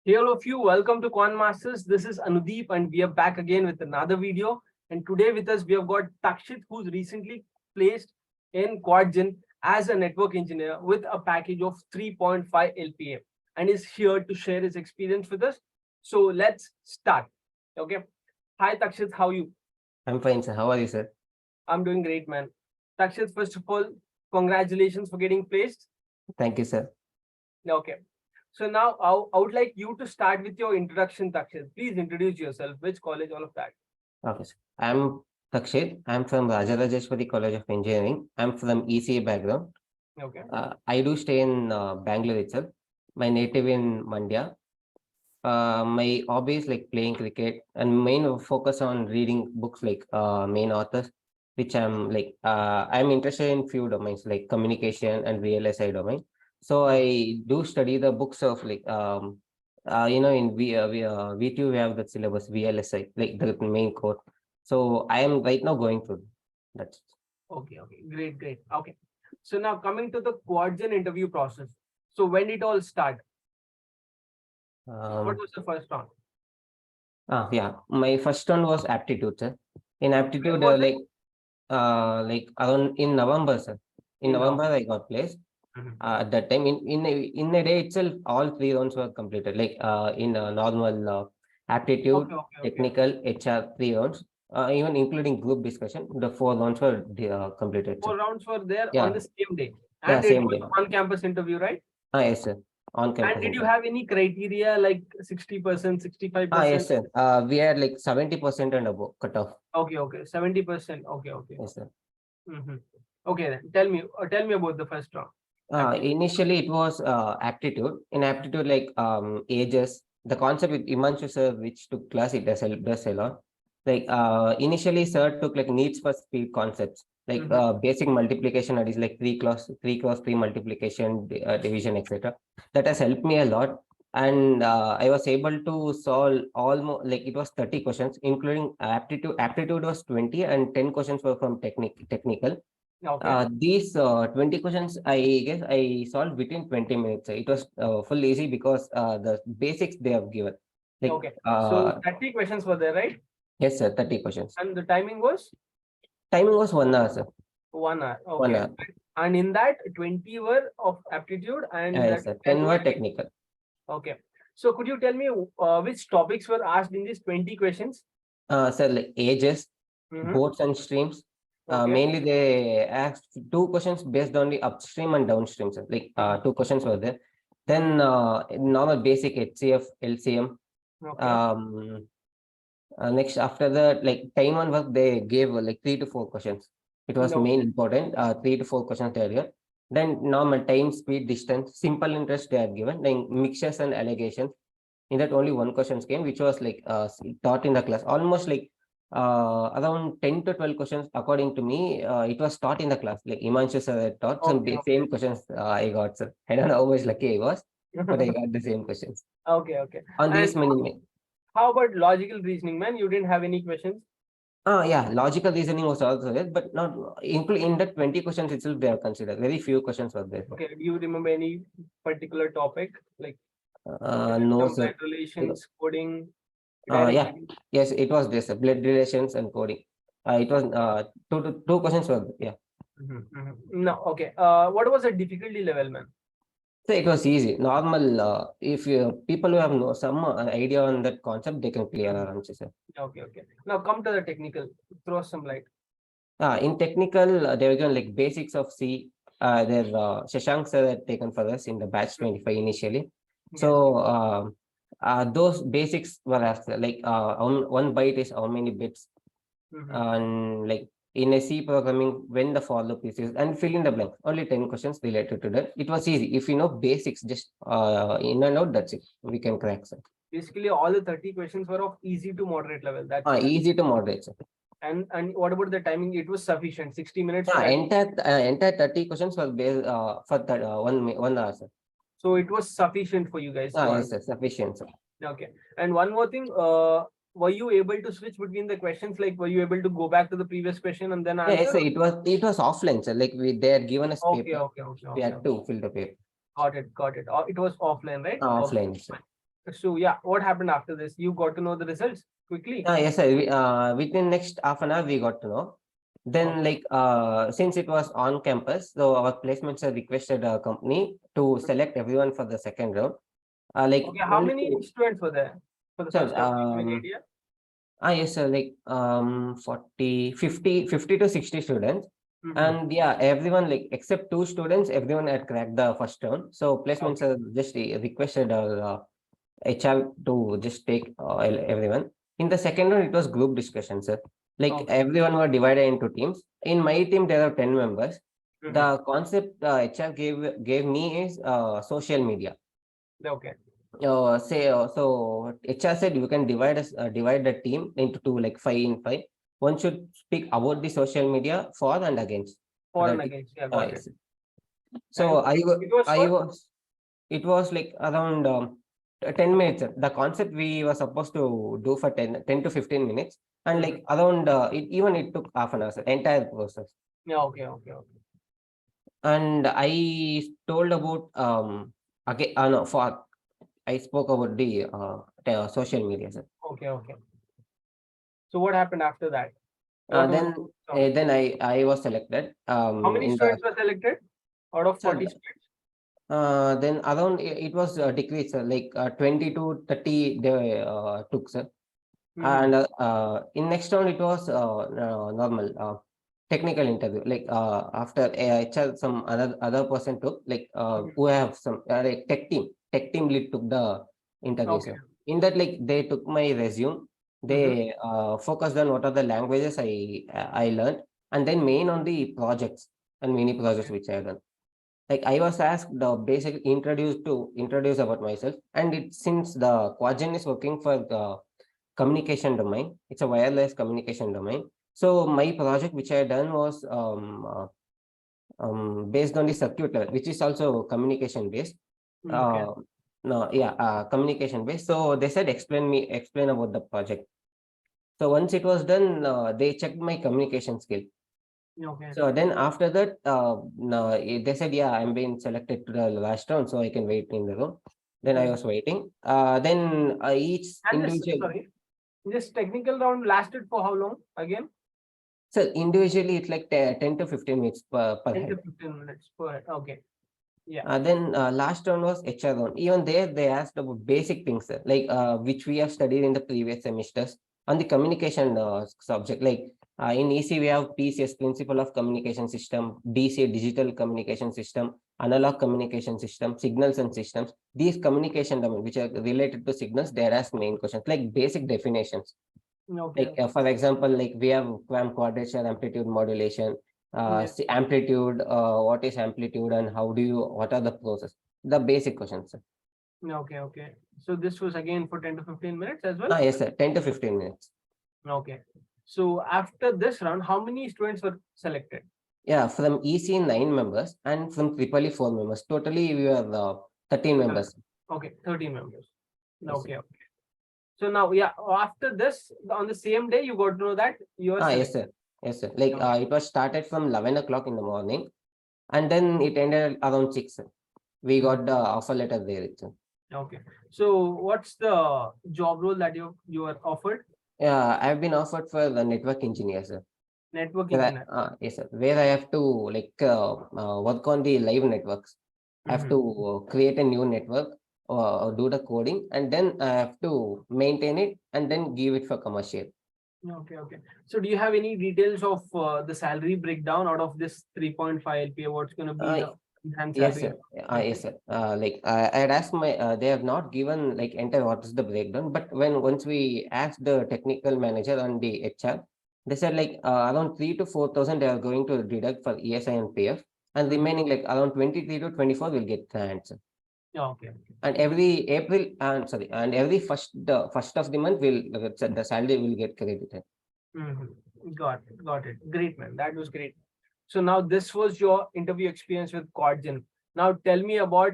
Hey all of you, welcome to Quant Masters. This is Anudeep and we are back again with another video. And today with us we have got Takshith, who's recently placed in Quadgen as a network engineer with a package of 3.5 LPA and is here to share his experience with us. So let's start. Okay. Hi Takshith, how are you? I'm fine, sir. How are you, sir? I'm doing great, man. Takshith, first of all, congratulations for getting placed. Thank you, sir. Okay. So now I would like you to start with your introduction, Takshit. Please introduce yourself, which college, all of that. Okay, sir. I'm Takshith. I'm from Rajarajeshwari College of Engineering. I'm from ECA background. Okay. I do stay in Bangalore itself. My native in Mandya. My hobby is like playing cricket and main focus on reading books like main authors, which I'm interested in few domains like communication and VLSI domain. So I do study the books of in V2 we have the syllabus VLSI, like the main core. So I am right now going through that. Okay. Great. Okay. So now coming to the Quadgen interview process. So when did it all start? What was the first round? Yeah, my first one was aptitude, sir. In aptitude, Was it? like around in November, sir. In November, I got placed. At that time, in a day itself, all three rounds were completed. Like in normal aptitude, Okay. technical, HR, three rounds. Even including group discussion, the four rounds were completed, sir. 4 rounds were there on Yeah, the same day. yeah, And it same was day. on-campus interview, right? Yes, sir. On And campus did you interview. have any criteria like 60%, 65%? Yes, sir. We had like 70% and above cutoff. Okay. 70%. Okay. Yes, sir. Okay, then tell me about the first round. Initially, it was aptitude. In aptitude, like ages, the concept with Imanshu sir, which took class, it does a lot. Like initially, sir took like needs for speed concepts, like basic multiplication, that is like three cross three multiplication, division, etc. That has helped me a lot, and I was able to solve almost like it was 30 questions, including aptitude. Aptitude was 20, and 10 questions were from technical. Okay. These 20 questions, I guess I solved within 20 minutes. It was full easy because the basics they have given. Like, Okay. So 30 questions were there, right? yes, sir, 30 questions. And the timing was Timing was 1 hour, sir. 1 hour. 1 Okay. hour. And in that, 20 were of aptitude and Yes, that sir. 10 10 were were technical. okay. So could you tell me which topics were asked in these 20 questions? Sir, like ages, boats and streams. Okay. Mainly they asked two questions based on the upstream and downstream, sir. Like two questions were there. Then normal basic HCF, LCM. Okay. Next, after that, like time on work, they gave like 3 to 4 questions. It was No. main important. 3 to 4 questions they are given. Then normal time, speed, distance, simple interest they are given. Then mixtures and allegations. In that, only one questions came, which was like taught in the class. Almost like around 10 to 12 questions, according to me, it was taught in the class. Like Imanshu sir had taught some same questions I got. Sir, I don't know how much lucky I was, but I got the same questions. Okay. On And these many. how about logical reasoning, man? You didn't have any questions? Yeah, logical reasoning was also there, but not include in that 20 questions itself, they are considered. Very few questions were there. Okay. Do you remember any particular topic like No, some sir. blood relations, coding, Yeah, directly? yes, it was this blood relations and coding. It was two questions were there. Yeah. No, okay. What was the difficulty level, man? So it was easy, normal. If people who have some idea on that concept, they can clear our answers, sir. Okay. Now come to the technical. Throw some light. In technical, they were given like basics of C. Their Shashank sir had taken for us in the batch 25 initially. So those basics were asked, like one byte is how many bits, and like in a C programming, when the for loop is used, and fill in the blanks. Only 10 questions related to that. It was easy. If you know basics, just in and out, that's it. We can crack, sir. Basically, all the 30 questions were of easy to moderate level. That's easy to moderate, sir. And what about the timing? It was sufficient. 60 minutes. Entire 30 questions were based for 1 hour, sir. So it was sufficient for you guys. Yes, sir, sufficient, sir. Okay. And one more thing, were you able to switch between the questions? Like, were you able to go back to the previous question and then answer? Yes, sir, it was offline, sir. Like they had given us paper. Okay. We had to fill the paper. Got it. It was offline, right? Offline, sir. So yeah, what happened after this? You got to know the results quickly. Yes, sir. Within next half an hour, we got to know. Then, Okay. like, since it was on campus, so our placements have requested a company to select everyone for the second round. Like Okay. How only many two, students were there for the sir. first round? Do you have any idea? Yes, sir. Like 40, 50, 50 to 60 students. Mm-hmm. And yeah, everyone, like except two students, everyone had cracked the first round. So placements Okay. are just requested our HR to just take everyone. In the second one, it was group discussion, sir. Like Okay. everyone were divided into teams. In my team, there are 10 members. Mm-hmm. The concept HR gave me is social media. Okay. So HR said you can divide the team into two, like 5 in 5. One should speak about the social media for and against. For and That against. Yeah, got it. is. So And it was I for was it was like around 10 minutes. The concept we were supposed to do for 10 to 15 minutes. And Mhm. like around, it took half an hour, sir, entire process. Yeah, okay, okay, okay. And I told about, again, no, I spoke about the social media, sir. Okay, okay. So what happened after that? What was Then, the song? I was selected How many in the, students were selected out of 40 sir, students? then around, it was decreased, sir, like 20 to 30 they took, sir. Mm-hmm. And in next round, it was normal technical interview. Like after HR, some other person took, like who have some like tech team lead took the interview, Okay. sir. In that, like they took my resume, Mm-hmm. they focused on what are the languages I learned, and then main on the projects and mini projects which I have done. Like I was asked the basic introduce about myself, and it since the Quadgen is working for the communication domain. It's a wireless communication domain. So my project which I done was based on the circuit level, which is also communication based. Okay. Uh, no, yeah, communication based. So they said explain about the project. So once it was done, they checked my communication skill. Okay. So then after that, no, they said, yeah, I'm being selected to the last round, so I can wait in the room. Then I Mhm. was waiting. Then each And this, individual. sorry, this technical round lasted for how long again? So individually, it's like 10 to 15 minutes per 10 to head. 15 minutes per head. Okay. Yeah. Then last round was HR round. Even there, they asked about basic things, like which we have studied in the previous semesters on the communication subject. Like in EC, we have PCS, Principle of Communication System, DC, Digital Communication System, Analog Communication System, Signals and Systems. These communication domain, which are related to signals, they are asked main questions, like basic definitions. Okay. Like for example, like we have quadrature amplitude modulation, Yeah. amplitude, what is amplitude and what are the process? The basic questions, sir. Okay. Okay. So this was again for 10 to 15 minutes as well. Yes, sir. 10 to 15 minutes. Okay. So after this round, how many students were selected? Yeah, from EC 9 members and from Triple 4 members. Totally, we were 13 members. Okay, 13 members. Yes, sir. Okay. Okay. So now, yeah, after this, on the same day, you got to know that you are Yes, selected. sir. Yes, sir. Like Okay. it was started from 11 o'clock in the morning, and then it ended around 6. Sir. We Mhm. got the offer letter there itself. Okay. So what's the job role that you are offered? Yeah, I've been offered for the network engineer, sir. Network engineer. Yes, sir. Where I have to like work on the live networks. I have Mhm. to create a new network or do the coding, and then I have to maintain it and then give it for commercial. Okay. Okay. So do you have any details of the salary breakdown out of this 3.5 LPA? What's going to be Uh, the enhanced yes, salary sir. Yes, expected? sir. Like I had asked they have not given like entire what is the breakdown, but once we asked the technical manager and the HR, they said like around 3 to 4 thousand they are going to deduct for ESI and PF, and Mhm. remaining like around 23 to 24 will get the answer. Okay. Okay. And every April, and sorry, and every the first of the month will the salary will get credited. Got it. Got it. Great, man. That was great. So now this was your interview experience with Quadgen. Now tell me about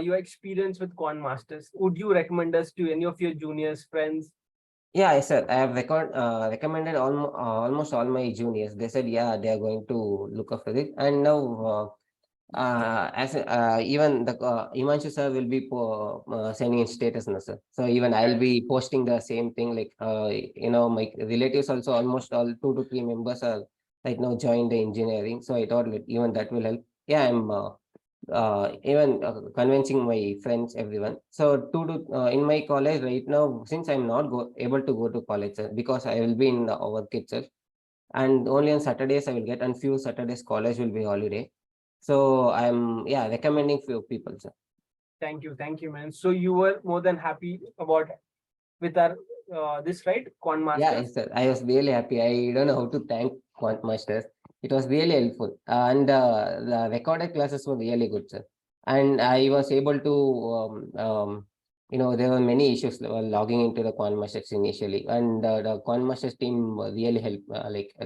your experience with Quant Masters. Would you recommend us to any of your juniors, friends? Yeah, yes, sir. I have recommended almost all my juniors. They said, yeah, they are going to look after it. And now Even the Imanshu sir will be sending in status now, sir. So even I'll be posting the same thing. Like my relatives also almost all 2 to 3 members are right now joined the engineering. So I thought that even that will help. Yeah, I'm even convincing my friends, everyone. So in my college right now, since I'm not able to go to college, sir, because I will be in the work itself, and only on Saturdays I will get, and few Saturdays college will be holiday. So I'm recommending few people, sir. Thank you, man. So you were more than happy about with our this, right? Quant Yeah, Masters. yes, sir. I was really happy. I don't know how to thank Quant Masters. It was really helpful. And the recorded classes were really good, sir. And I was able to, there were many issues logging into the Quant Masters initially. And the Quant Masters team really helped,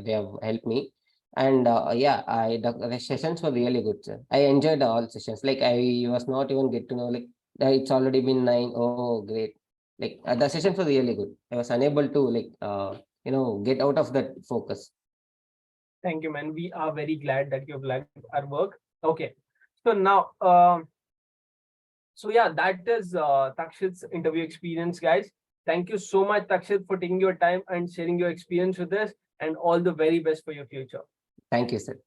they have helped me. And the sessions were really good, sir. I enjoyed all sessions. Like I was not even get to know, like, it's already been 9. Oh, great. Like the sessions were really good. I was unable to get out of that focus. Thank you, man. We are very glad that you've liked our work. Okay. So now, so yeah, that is Takshit's interview experience, guys. Thank you so much, Takshit, for taking your time and sharing your experience with us, and all the very best for your future. Thank you, sir.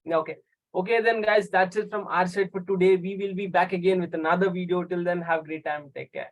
Okay. Okay, then, guys, that's it from our side for today. We will be back again with another video. Till then, have a great time. Take care.